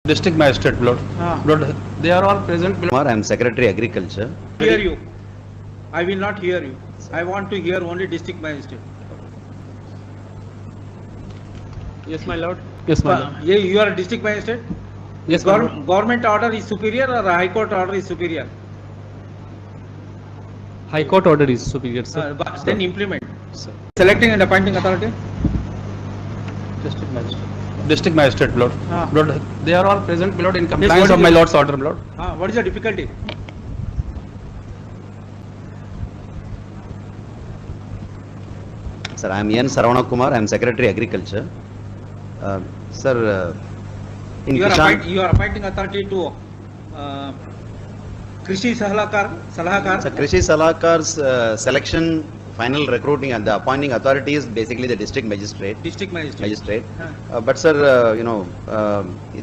District Magistrate, Lord. Lord, they are all present. Kumar, I am Secretary Agriculture. Hear you. I will not hear you. I want to hear only district magistrate. Yes, my lord. Yes, my lord. You are a district magistrate? Yes, my lord. Government order is superior or a high court order is superior? High Court order is superior, sir. Then implement. Sir. Selecting and appointing authority? District Magistrate. District Magistrate, Lord. Lord, they are all present, Lord, in what compliance is of my your- lord's order, Lord. What is the difficulty? Sir, I am N. Saravana Kumar. I am Secretary Agriculture. Sir, in You are Kishan, appointing authority to Krishi Salahakar? Sir, Krishi Salakar's selection, final recruiting and the appointing authority is basically the district magistrate. District magistrate. But sir,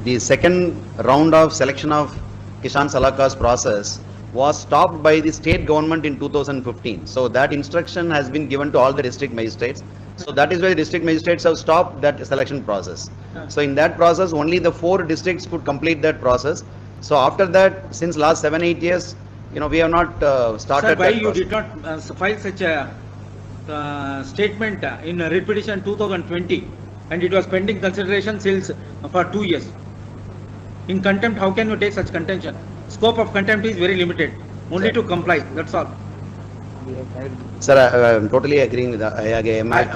the second round of selection of Kishan Salakar's process was stopped by the state government in 2015. So that instruction has been given to all the district magistrates. So that is why the district magistrates have stopped that selection process. So in that process, only the 4 districts could complete that process. So after that, since last 7-8 years, we have not started. Sir, why that you process. did not file such a statement in writ petition 2020 and it was pending consideration since for 2 years? In contempt, how can you take such contention? Scope of contempt is very limited, only Sir. to comply, that's all. Sir, I am totally agreeing with that. I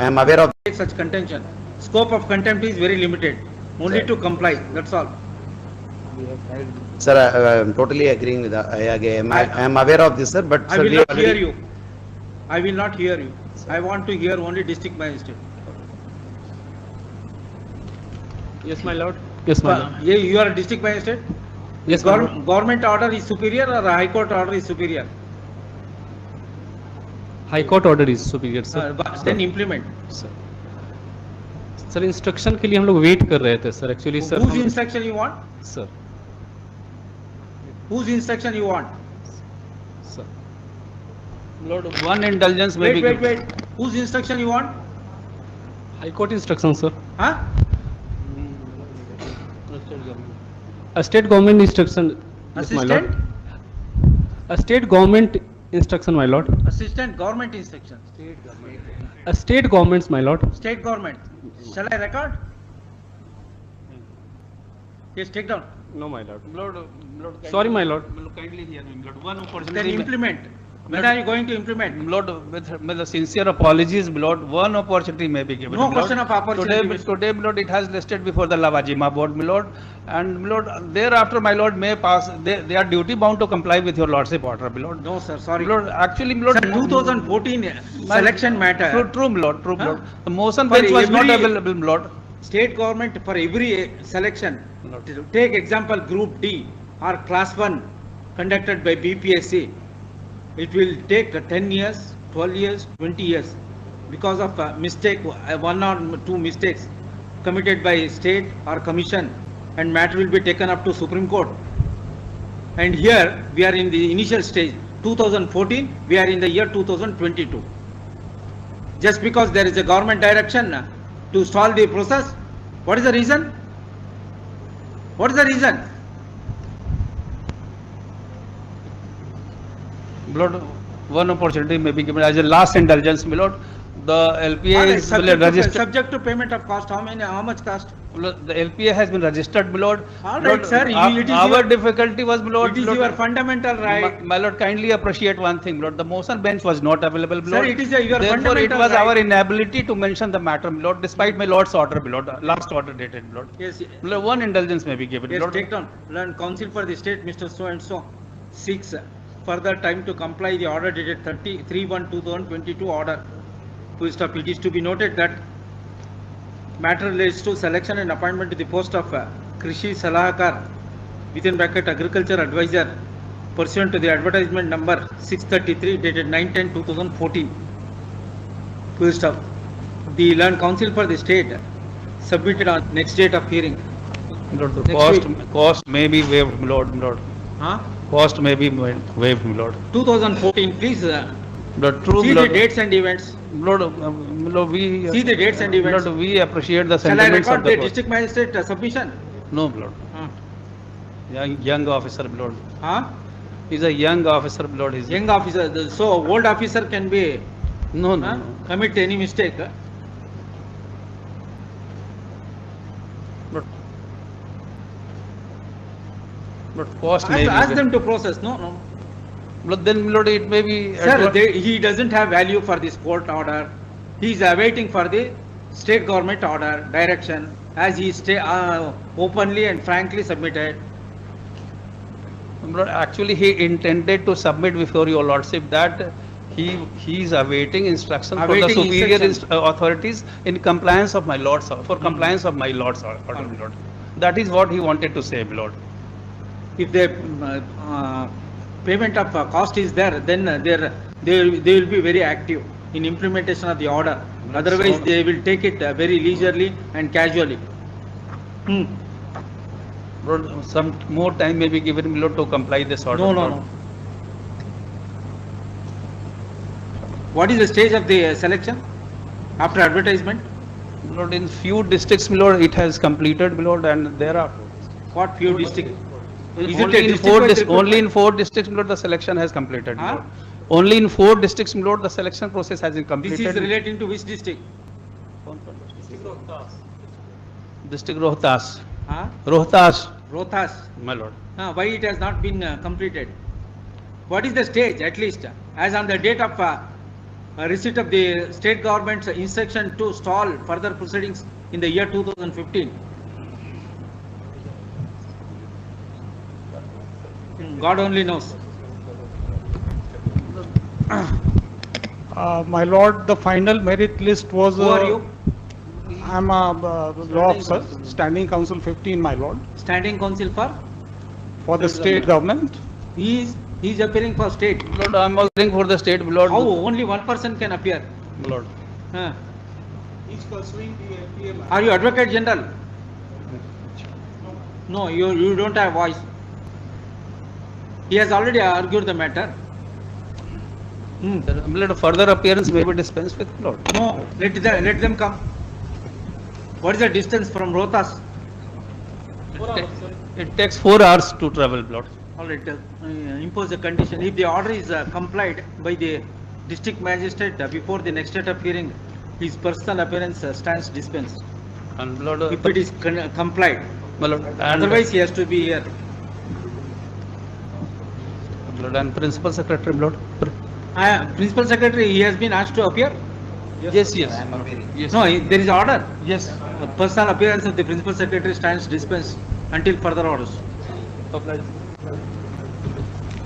am aware of. Take such contention. Scope of contempt is very limited, only Sir. to comply, that's all. Sir, I am totally agreeing with that. I am aware of this, sir. But I sir, will we not already- hear you. I will not hear you. I want to hear only district magistrate. Yes, my lord. Yes, my lord. You are a district magistrate? Yes, my lord. Government order is superior or a high court order is superior? High Court order is superior, sir. Then implement. Sir. Sir instruction के लिए हम लोग wait कर रहे थे sir actually sir Whose instruction you want? Sir Whose instruction you want? Sir Lord, one indulgence may Wait. Whose instruction you want? High court instruction sir Huh? State government instruction Assistant? State government instruction my lord Assistant government instruction. State governments my lord State government. Shall I record? Yes, take down. No my lord Lord, Sorry, my lord. Kindly hear me, Lord. One Then opportunity. implement. When are you going to implement? Lord, with the sincere apologies, Lord, one opportunity may be given. No Lord. question of opportunity. Today, Lord, it has listed before the Lavajima board, my Lord, and Lord, thereafter, my Lord, may pass. They are duty bound to comply with your Lordship order, my Lord. No, sir, sorry. Lord, actually, Lord, Sir, 2014 selection matter. True, my Lord, true, my Huh? Lord. The motion For bench was not every- available, my Lord. State government for every selection, take example group D or class 1 conducted by BPSC, it will take 10 years, 12 years, 20 years because of mistake, 1 or 2 mistakes committed by state or commission, and matter will be taken up to Supreme Court. And here we are in the initial stage, 2014, we are in the year 2022. Just because there is a government direction to stall the process, what is the reason? What is the reason? Lord, one opportunity may be given as a last indulgence, my Lord. The LPA Alright, is registered. subject to payment of cost, how much cost? The LPA has been registered, my Lord. All Lord, right, sir, it is our your- difficulty was, my Lord. It is Lord, your fundamental right. My Lord, kindly appreciate one thing, my Lord. The motion bench was not available, my Sir, Lord. it is your Therefore, it fundamental was our right. inability to mention the matter, my Lord, despite my Lord's order, my Lord, last order dated, my Lord. Yes, My Lord, one indulgence may be given, my yes, Lord. take down. Learn counsel for the state, Mr. So and so, seeks further time to comply the order dated 3/1/2022 order. Full stop. It is to be noted that matter relates to selection and appointment to the post of Krishi Salahakar within bracket agriculture advisor pursuant to the advertisement number 633 dated 9/10/2014. Full stop. The learned counsel for the state submitted on next date of hearing. Lord, the Next cost may be waived, my Lord, my Lord. Huh? Cost may be waived, my Lord. 2014, please Lord, true, see my the Lord. dates and events. Lord, Lord, we See the dates and events. Lord, we appreciate the Shall I sentiments of record the the court. district magistrate submission? No, Lord. Young officer, my lord. Huh? He's a young officer, my lord. He's Young officer, so old officer can be, no, no, huh, no. commit any mistake. But cost may be. Ask them to process, no. But then, my lord, it may be. Sir, he doesn't have value for this court order. He is awaiting for the state government order, direction, as he openly and frankly submitted. My lord, actually, he intended to submit before your lordship that he is awaiting instruction for the Awaiting superior instruction. authorities in compliance of my lord's for compliance of my lord's order, my lord. That is what he wanted to say, my lord. If the payment of cost is there, then they will be very active in implementation of the order. Otherwise, they will take it very leisurely and casually. Lord, some more time may be given, my lord, to comply this order. No. Lord. What is the stage of the selection after advertisement? Lord, in few districts, my lord, it has completed, my lord, and there are What few districts? Is it a only in district-wise only recruitment? in 4 districts, my lord, the selection has completed. My Huh? lord. Only in 4 districts, my lord, the selection process has been This completed. is relating to which district? District Rohtas. Huh? Rohtas, Rohtas. my lord. Why it has not been completed? What is the stage, at least, as on the date of receipt of the state government's instruction to stall further proceedings in the year 2015? God only knows. My lord, the final merit list was. Who are you? I am a law officer, standing council 15, my lord, Standing counsel for the state government. He is appearing for state. Lord, I am offering for the state, my lord. How only one person can appear? My lord. Huh. Are you Advocate General? No, you don't have voice. He has already argued the matter. Sir, my lord, further appearance may be dispensed with, my lord. No, let them come. What is the distance from Rohtas? It takes 4 hours to travel, my lord. All right, impose a condition. If the order is complied by the district magistrate before the next date of hearing, his personal appearance stands dispensed. And my lord, If it is complied, my lord, and, otherwise he has to be here. my lord, and principal secretary, my lord. Principal Secretary, he has been asked to appear? Yes. Yes. No, there is order. Yes. Personal appearance of the Principal Secretary stands dispensed until further orders.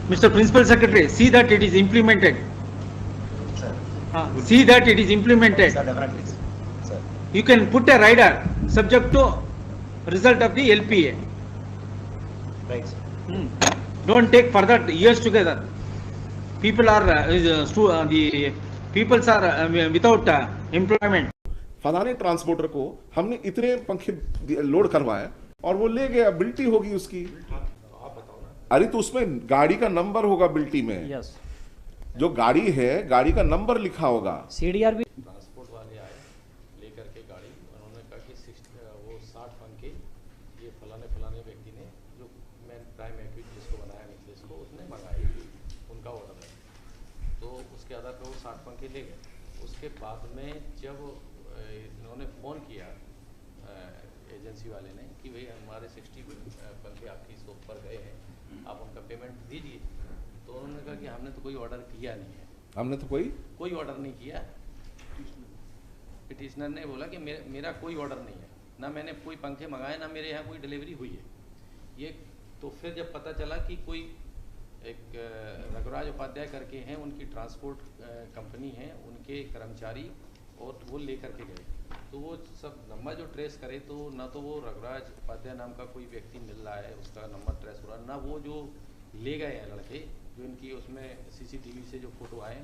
Mr. Principal Secretary, see that it is implemented. See that it is implemented. You can put a rider subject to result of the LPA. Don't take further years together. People are the peoples are without employment. फलाने transporter को हमने इतने पंखे load करवाए और वो ले गया, बिल्टी होगी उसकी। अरे तो उसमें गाड़ी का नंबर होगा बिल्टी में। यस, जो गाड़ी है, गाड़ी का नंबर लिखा होगा। सीडीआर भी ट्रांसपोर्ट वाले आए लेकर के गाड़ी, उन्होंने कहा कि 60 पंखे ये फलाने व्यक्ति ने, जो मैं प्राइम एक्यूज जिसको बनाया नेकलेस को, उसने मंगाए, उनका ऑर्डर है, तो उसके आधार पर वो 60 पंखे ले गए। उसके बाद में जब इन्होंने फ़ोन किया एजेंसी वाले ने कि भाई हमारे 60 पंखे आपकी शॉप पर गए हैं, आप उनका पेमेंट दीजिए, तो उन्होंने कहा कि हमने तो कोई ऑर्डर किया नहीं है। हमने तो कोई ऑर्डर नहीं किया। पिटिशनर ने बोला कि मेरा कोई ऑर्डर नहीं है, ना मैंने कोई पंखे मंगाए, ना मेरे यहाँ कोई डिलीवरी हुई है। ये तो फिर जब पता चला कि कोई एक रघुराज उपाध्याय करके हैं, उनकी ट्रांसपोर्ट कंपनी है, उनके कर्मचारी, और वो लेकर के गए, तो वो सब नंबर जो ट्रेस करे, तो ना तो वो रघुराज उपाध्याय नाम का कोई व्यक्ति मिल रहा है, उसका नंबर ट्रेस हो रहा है, ना वो जो ले गए हैं लड़के, जो इनकी उसमें सीसीटीवी से जो फोटो आए,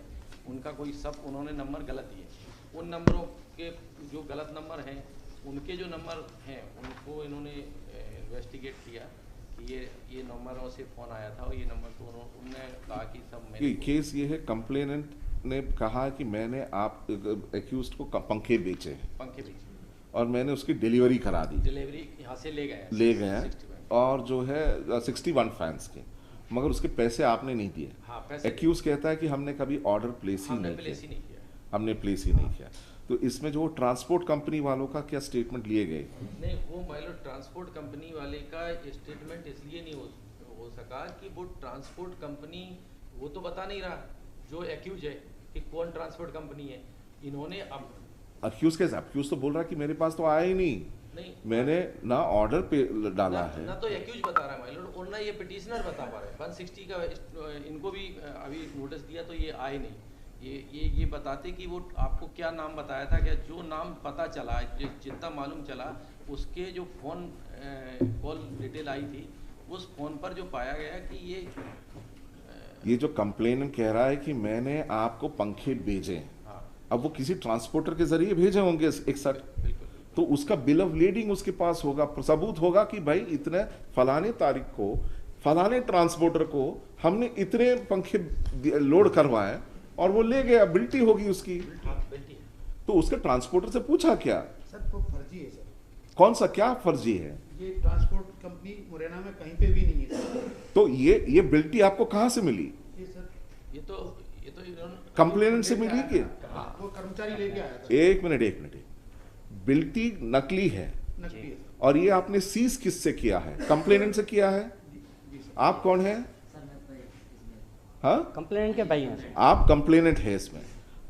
उनका कोई सब उन्होंने नंबर गलत दिए। उन नंबरों के जो गलत नंबर हैं, उनके जो नंबर हैं, उनको इन्होंने इन्वेस्टिगेट किया कि ये नंबरों से फ़ोन आया था, और ये नंबर तो उन्होंने कहा कि सब केस ये है, कंप्लेनेंट ने कहा कि मैंने आप एक्यूज्ड को पंखे बेचे पंखे बेचे और मैंने उसकी डिलीवरी करा दी। डिलीवरी यहाँ से ले गए हैं और जो है 61 फैंस के, मगर उसके पैसे आपने नहीं दिए। हाँ, पैसे एक्यूज कहता है कि हमने कभी ऑर्डर प्लेस ही हमने नहीं प्लेस ही किया, नहीं किया। हमने प्लेस ही नहीं किया। तो इसमें जो ट्रांसपोर्ट कंपनी वालों का क्या स्टेटमेंट लिए गए? नहीं, वो मान लो ट्रांसपोर्ट कंपनी वाले का स्टेटमेंट इसलिए नहीं हो सका कि वो ट्रांसपोर्ट कंपनी वो तो बता नहीं रहा जो एक्यूज है कि कौन ट्रांसपोर्ट कंपनी है। इन्होंने अब अक्यूज कैसे? अक्यूज तो बोल रहा है कि मेरे पास तो आया ही नहीं, मैंने ना ऑर्डर पे डाला है, ना तो एक्यूज बता रहा है माय लॉर्ड, और ना ये पिटिशनर बता पा रहे हैं। 160 का इनको भी अभी नोटिस दिया तो ये आए नहीं। ये बताते कि वो आपको क्या नाम बताया था, क्या जो नाम पता चला, जितना मालूम चला, उसके जो फ़ोन कॉल डिटेल आई थी, उस फ़ोन पर जो पाया गया कि ये जो कंप्लेनेंट कह रहा है कि मैंने आपको पंखे भेजे, हाँ, अब वो किसी ट्रांसपोर्टर के जरिए भेजे होंगे 61, तो उसका बिल ऑफ लीडिंग उसके पास होगा, सबूत होगा कि भाई इतने फलाने तारीख को फलाने ट्रांसपोर्टर को हमने इतने पंखे लोड करवाए और वो ले गया, बिल्टी होगी उसकी। तो उसके ट्रांसपोर्टर से पूछा क्या? सर वो फर्जी है सर। कौन सा क्या फर्जी है? ये ट्रांसपोर्ट कंपनी मुरैना में कहीं पे भी नहीं है सर। तो ये बिल्टी आपको कहाँ से मिली? ये सर ये तो कंप्लेनेंट से मिली कि? वो कर्मचारी लेके आया था। एक मिनट, बिल्टी नकली है नकली है। और ये आपने सीज किससे किया है? कंप्लेनेंट से किया है। आप कौन है? हाँ, कंप्लेनेंट के भाई हैं। आप कंप्लेनेंट है इसमें,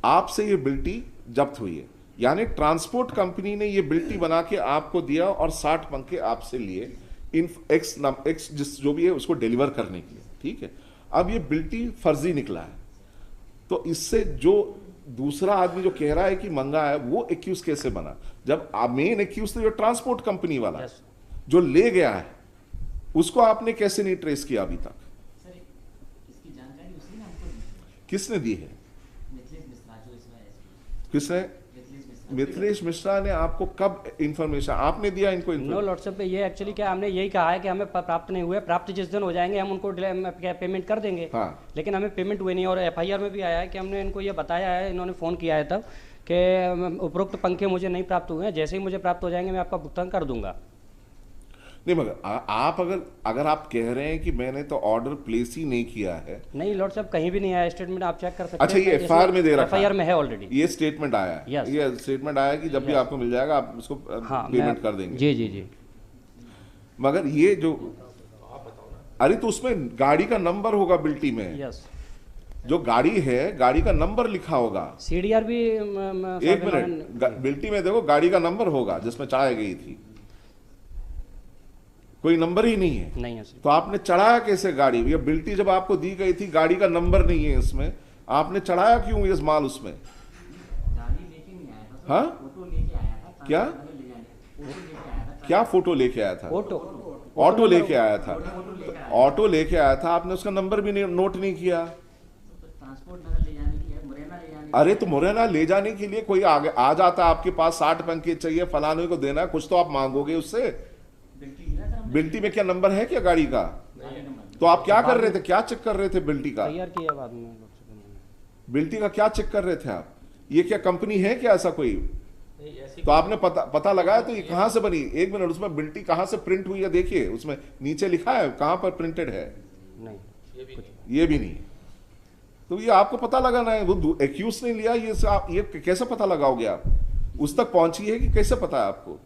आपसे ये बिल्टी जब्त हुई है, यानी ट्रांसपोर्ट कंपनी ने ये बिल्टी बना के आपको दिया और 60 पंखे आपसे लिए इन एक्स जिस जो भी है उसको डिलीवर करने के लिए, ठीक है। अब ये बिल्टी फर्जी निकला है, तो इससे जो दूसरा आदमी जो कह रहा है कि मंगा है वो एक्यूज कैसे बना? जब मेन एक्यूज तो जो ट्रांसपोर्ट कंपनी वाला है, जो ले गया है, उसको आपने कैसे नहीं ट्रेस किया अभी तक? किसने दी है? किसने? मिथिलेश मिश्रा ने आपको कब इंफॉर्मेशन आपने दिया इनको? नो व्हाट्सएप पे ये एक्चुअली क्या हमने यही कहा है कि हमें प्राप्त नहीं हुए, प्राप्त जिस दिन हो जाएंगे हम उनको पेमेंट कर देंगे। हाँ। लेकिन हमें पेमेंट हुए नहीं, और एफआईआर में भी आया है कि हमने इनको ये बताया है, इन्होंने फ़ोन किया है तब कि उपरोक्त पंखे मुझे नहीं प्राप्त हुए हैं, जैसे ही मुझे प्राप्त हो जाएंगे मैं आपका भुगतान कर दूंगा। नहीं, मगर आप अगर आप कह रहे हैं कि मैंने तो ऑर्डर प्लेस ही नहीं किया है। नहीं लॉर्ड साहब, कहीं भी नहीं आया स्टेटमेंट, आप चेक कर सकते हैं। अच्छा, ये एफआईआर में दे रखा है? एफआईआर में है ऑलरेडी, ये स्टेटमेंट आया है। Yes. ये स्टेटमेंट आया कि जब भी आपको मिल जाएगा आप उसको पेमेंट कर देंगे। जी जी जी। मगर ये जो अरे तो उसमें गाड़ी का नंबर होगा बिल्टी में। यस, जो गाड़ी है, गाड़ी का नंबर लिखा होगा। सीडीआर भी एक मिनट, बिल्टी में देखो गाड़ी का नंबर होगा जिसमें चढ़ाई गई थी, कोई नंबर ही नहीं है। नहीं है सर। तो आपने चढ़ाया कैसे गाड़ी? ये बिल्टी जब आपको दी गई थी, गाड़ी का नंबर नहीं है इसमें, आपने चढ़ाया क्यों ये माल उसमें? हाँ, क्या क्या फोटो लेके आया था? ऑटो लेके आया था। ऑटो लेके आया था, आपने उसका नंबर भी नोट नहीं किया। अरे तो मुरैना ले जाने के लिए कोई आगे आ जाता, आपके पास 60 पंखे चाहिए, फलाने को देना है, कुछ तो आप मांगोगे उससे। बिल्टी में क्या नंबर है क्या गाड़ी का? तो आप क्या कर रहे थे? क्या चेक कर रहे थे बिल्टी का? तैयार किया बाद में। बिल्टी का क्या चेक कर रहे थे आप? ये क्या कंपनी है क्या ऐसा कोई? तो आपने पता लगाया तो ये कहां से बनी? एक मिनट, उसमें बिल्टी कहां से प्रिंट हुई है देखिए, उसमें नीचे लिखा है कहां पर प्रिंटेड है? नहीं, ये भी नहीं। तो ये आपको पता लगाना है, वो एक्यूज नहीं लिया, ये कैसे पता लगाओगे आप? उस तक पहुंची है कि कैसे पता है आपको?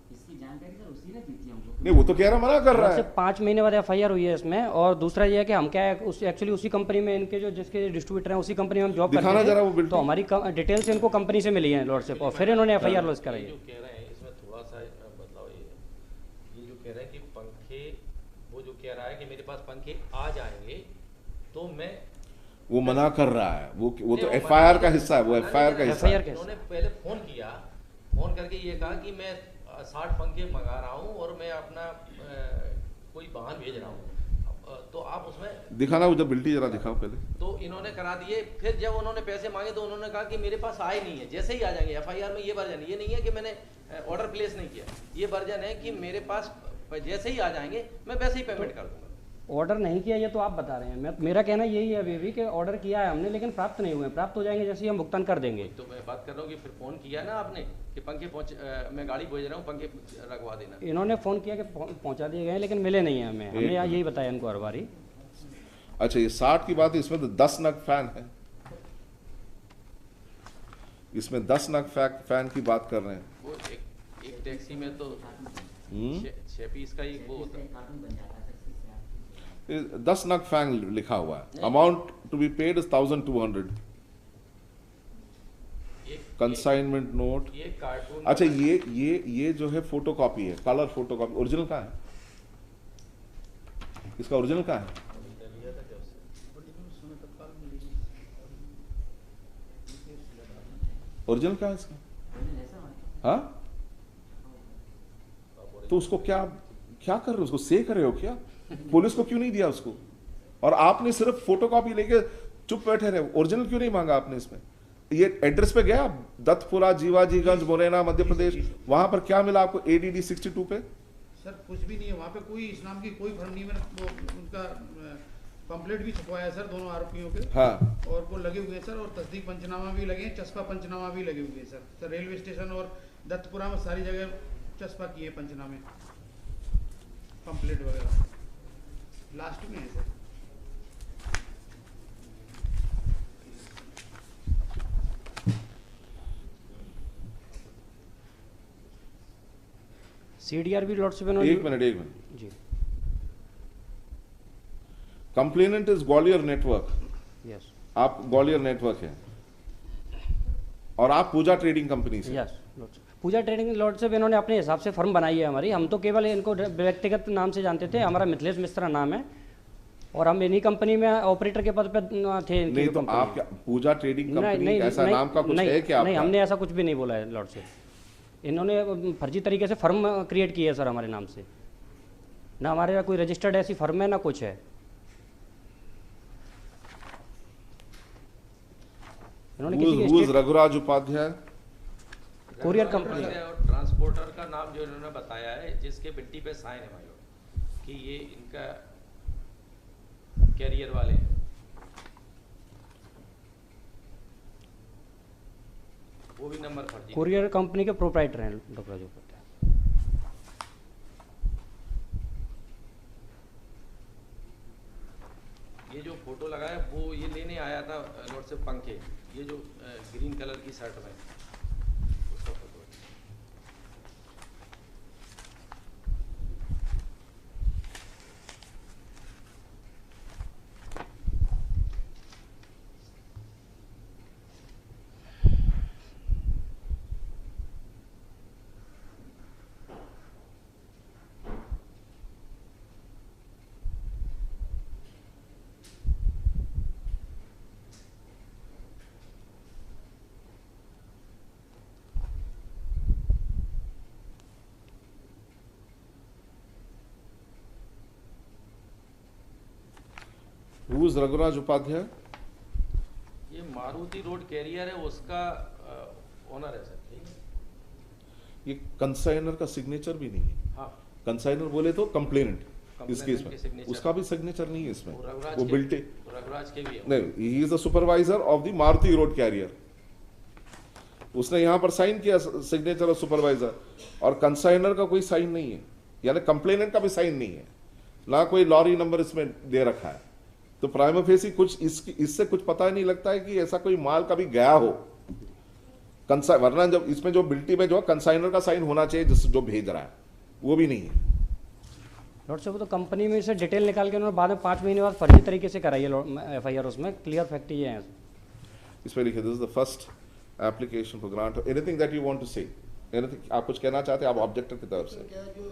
नहीं, वो तो कह रहा, मना कर रहा है। 5 महीने बाद एफआईआर हुई है इसमें। और दूसरा ये है कि हम क्या है, एक्चुअली उसी कंपनी में इनके जो जिसके डिस्ट्रीब्यूटर हैं उसी कंपनी में हम जॉब करते हैं, तो हमारी डिटेल्स इनको कंपनी से मिली है लॉर्डशिप, और फिर इन्होंने एफआईआर लॉन्च कराई है। जो कह रहे हैं इसमें थोड़ा सा बदलाव ये जो कह रहे हैं कि पंखे, वो जो कह रहा है कि मेरे पास पंखे आ जाएंगे तो मैं, वो मना कर रहा है, वो तो एफआईआर का हिस्सा है, वो एफआईआर का हिस्सा है। उन्होंने पहले फोन करके ये कहा कि मैं 60 पंखे मंगा रहा हूँ और मैं अपना कोई वाहन भेज रहा हूँ, तो आप उसमें दिखाना, उधर बिल्टी जरा दिखाओ पहले। तो इन्होंने करा दिए। फिर जब उन्होंने पैसे मांगे तो उन्होंने कहा कि मेरे पास आए नहीं है, जैसे ही आ जाएंगे। एफआईआर में ये वर्जन, ये नहीं है कि मैंने ऑर्डर प्लेस नहीं किया, ये वर्जन है कि मेरे पास जैसे ही आ जाएंगे मैं वैसे ही पेमेंट कर दूंगा। ऑर्डर नहीं किया, ये तो आप बता रहे हैं। मेरा कहना यही है अभी भी कि ऑर्डर किया है हमने, लेकिन प्राप्त नहीं हुए। प्राप्त हो जाएंगे जैसे ही हम भुगतान कर देंगे। तो मैं बात कर रहा हूँ कि फिर फोन किया ना आपने कि पंखे मैं गाड़ी भेज रहा हूँ, पंखे रखवा देना। इन्होंने फोन किया कि पहुंचा दिए गए, लेकिन मिले नहीं है हमें। हमने यही बताया इनको हर बारी। अच्छा, ये 60 की बात है, इसमें तो 10 नग फैन है, इसमें 10 नग फैन की बात कर रहे हैं। वो एक टैक्सी में तो 6 पीस का ही वो होता है। 10 नग फैन लिखा हुआ है। Amount to be paid is 1200। Consignment note. अच्छा, ये जो है फोटोकॉपी है, कलर फोटोकॉपी। ओरिजिनल कहाँ है इसका? ओरिजिनल कहाँ है? ओरिजिनल कहाँ है इसका? हाँ, तो उसको क्या कर रहे हो? उसको से कर रहे हो क्या? पुलिस को क्यों नहीं दिया उसको? और आपने सिर्फ फोटोकॉपी लेके चुप बैठे रहे। ओरिजिनल क्यों नहीं मांगा आपने इसमें? ये एड्रेस पे गया, दत्तपुरा, जीवाजीगंज, मुरैना, मध्य प्रदेश, वहां पर क्या मिला आपको ADD 62 पे? सर कुछ भी नहीं है वहाँ पे, कोई इस नाम की कोई फर्म नहीं है। मैंने उनका पंपलेट भी छपवाया है सर दोनों आरोपियों के। हाँ, और वो लगे हुए हैं सर, और तस्दीक पंचनामा भी लगे हैं, चस्पा पंचनामा भी लगे हुए हैं सर। रेलवे स्टेशन और दत्तपुरा में सारी जगह चस्पा किए पंचनामे, पंपलेट वगैरह लास्ट में है सर। CDR भी लॉर्ड से एक मिनट जी। Complainant is Gwalior network. Yes, आप ग्वालियर नेटवर्क है और आप पूजा ट्रेडिंग कंपनी से। Yes lord. Pooja trading lord से इन्होंने अपने हिसाब से फर्म बनाई है हमारी। हम तो केवल इनको व्यक्तिगत नाम से जानते थे। हमारा मिथिलेश मिश्रा नाम है और हम इन्हीं कंपनी में ऑपरेटर के पद पे थे। नहीं तो आप क्या पूजा ट्रेडिंग कंपनी ऐसा नाम का कुछ है क्या? नहीं, हमने ऐसा कुछ भी नहीं बोला है लॉर्ड से। इन्होंने फर्जी तरीके से फर्म क्रिएट की है सर हमारे नाम से। ना हमारे कोई रजिस्टर्ड ऐसी फर्म है ना कुछ है। इन्होंने रघुराज उपाध्याय कोरियर कंपनी और ट्रांसपोर्टर का नाम जो इन्होंने बताया है, जिसके बिट्टी पे साइन है भाई कि ये इनका कैरियर वाले हैं, वो भी नंबर फर्जी। कोरियर कंपनी के प्रोप्राइटर हैं डॉक्टर जो करते हैं। ये जो फोटो लगा है वो ये लेने आया था लॉर्ड से पंखे, ये जो ग्रीन कलर की शर्ट में उसका फोटो है। Who is Raghuraj Upadhyay? ये मारुति रोड कैरियर है, उसका ओनर है सर। ये कंसाइनर का सिग्नेचर भी नहीं है। हाँ, कंसाइनर बोले तो कंप्लेनेंट इस केस में, उसका भी सिग्नेचर नहीं है इसमें। वो बिल्टे रघुराज के भी है। नहीं, he is the supervisor of the Maruti road carrier. उसने यहाँ पर साइन किया सिग्नेचर ऑफ सुपरवाइजर, और कंसाइनर का कोई साइन नहीं है, यानी कंप्लेनेंट का भी साइन नहीं है, ना कोई लॉरी नंबर इसमें दे रखा है। तो प्राइमा फेसी कुछ इससे कुछ पता ही नहीं लगता है कि ऐसा कोई माल कभी गया हो। वरना जब इसमें जो बिल्टी में जो कंसाइनर का साइन होना चाहिए जो भेज रहा है, वो भी नहीं है। लॉर्ड साहब, तो कंपनी में से डिटेल निकाल के उन्होंने बाद में 5 महीने बाद फर्जी तरीके से कराई है FIR। उसमें क्लियर फैक्ट ये है। इसमें लिखे this is the first application for grant. Anything that you want to say? Anything आप कुछ कहना चाहते हैं आप ऑब्जेक्टर की तरफ से? क्या जो